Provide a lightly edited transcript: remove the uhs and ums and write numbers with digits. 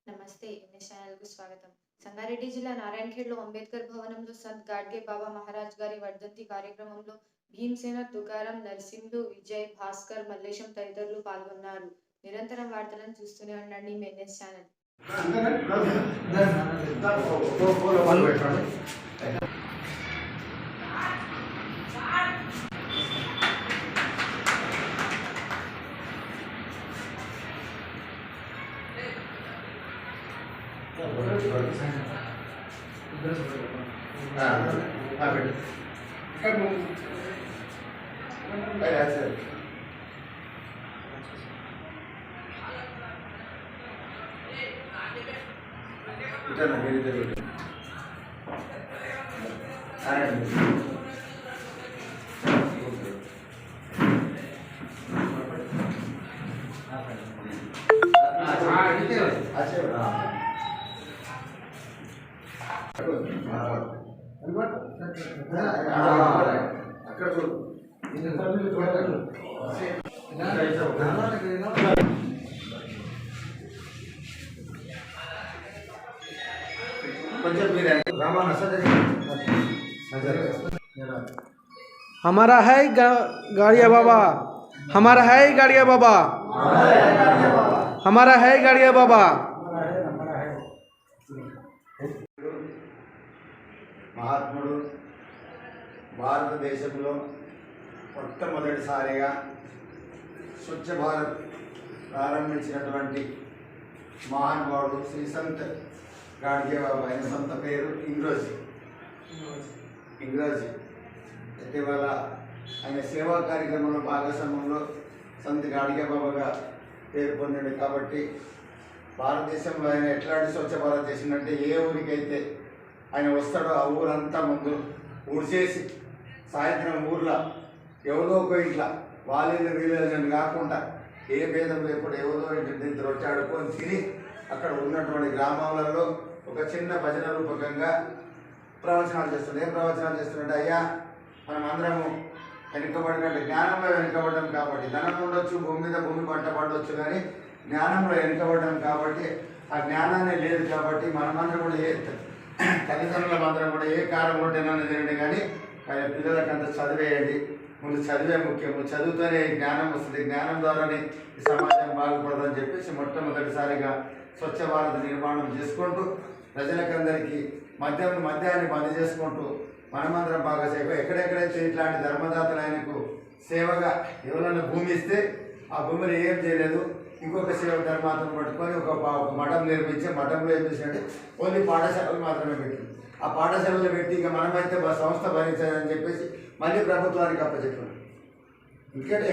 నమస్తే. ఎన్ఎస్ ఛానల్‌కు స్వాగతం. సంగారెడ్డి జిల్లా నారాయణఖేడ్‌లో అంబేద్కర్ భవనంలో సంత్ గాడ్గే బాబా మహారాజ్ గారి వర్ధంతి కార్యక్రమంలో భీమ్సేన, తుకారాం, నర్సింహులు, విజయ్, భాస్కర్, మల్లేశం తదితరులు పాల్గొన్నారు. నిరంతరం వార్తలను చూస్తూనే ఉండండి మీ ఎన్ఎస్ ఛానల్. అక్కడ చూడు हमारा है गाड़िया बाबा, हमारा है गाड़िया बाबा, हमारा है गाड़िया बाबा। మహాత్ముడు భారతదేశంలో మొట్టమొదటిసారిగా స్వచ్ఛ భారత్ ప్రారంభించినటువంటి మహానుభావుడు శ్రీ సంత్ గాడ్గే బాబా. ఆయన సొంత పేరు ఇంగ్రోజీ. ఇటీవల ఆయన సేవా కార్యక్రమంలో భాగస్వామ్యంలో సంత్ గాడ్గే బాబాగా పేరు పొందాడు. కాబట్టి భారతదేశంలో ఆయన ఎట్లాంటి స్వచ్ఛ భారత్ చేసిందంటే ఏ ఊరికైతే ఆయన వస్తాడో ఆ ఊరంతా ముందు ఊడ్చేసి సాయంత్రం ఊర్లో ఎవరో ఒక ఇంట్లో వాళ్ళేది వీళ్ళని కాకుండా ఏ భేదం లేకుండా ఎవరో ఇంటి రొట్టె ఆడుకొని తిని అక్కడ ఉన్నటువంటి గ్రామాలలో ఒక చిన్న భజన రూపకంగా ప్రవచనాలు చేస్తున్నాడు. ఏం ప్రవచనాలు చేస్తున్నాడు? అయ్యా మనం అందరము వెనుకబడినట్టు జ్ఞానంలో వెనుకబడ్డాం కాబట్టి ధనం ఉండొచ్చు, భూమి మీద భూమి పంట పండవచ్చు, కానీ జ్ఞానంలో వెనుకబడ్డాం కాబట్టి ఆ జ్ఞానాన్ని లేదు కాబట్టి మనమందరం కూడా తల్లిదండ్రుల మందరం కూడా ఏ కాలం ఉంటేనని తినండి, కానీ పిల్లలకు అంత చదివేయండి. ముందు చదివే ముఖ్యము, చదువుతూనే జ్ఞానం వస్తుంది, జ్ఞానం ద్వారానే ఈ సమాజం బాగుపడదని చెప్పేసి మొట్టమొదటిసారిగా స్వచ్ఛ భారత్ నిర్మాణం చేసుకుంటూ ప్రజలకందరికీ మద్యాన్ని బంద్ చేసుకుంటూ మనమందరం బాగా సేవ ఎక్కడెక్కడైతే ఇట్లాంటి ధర్మదాతలు ఆయనకు సేవగా ఎవరైనా భూమి ఇస్తే ఆ భూమిని ఏం చేయలేదు, ఇంకొక సేవ ధర్మాతను పట్టుకొని ఒక మఠం నిర్మించి మఠంలో ఏం చేసినట్టే ఓన్లీ పాఠశాలలు మాత్రమే పెట్టింది. ఆ పాఠశాలలో పెట్టి ఇక మనమైతే సంస్థ భరించాలని చెప్పేసి మళ్ళీ ప్రభుత్వానికి అప్పచెప్పారు. ఎందుకంటే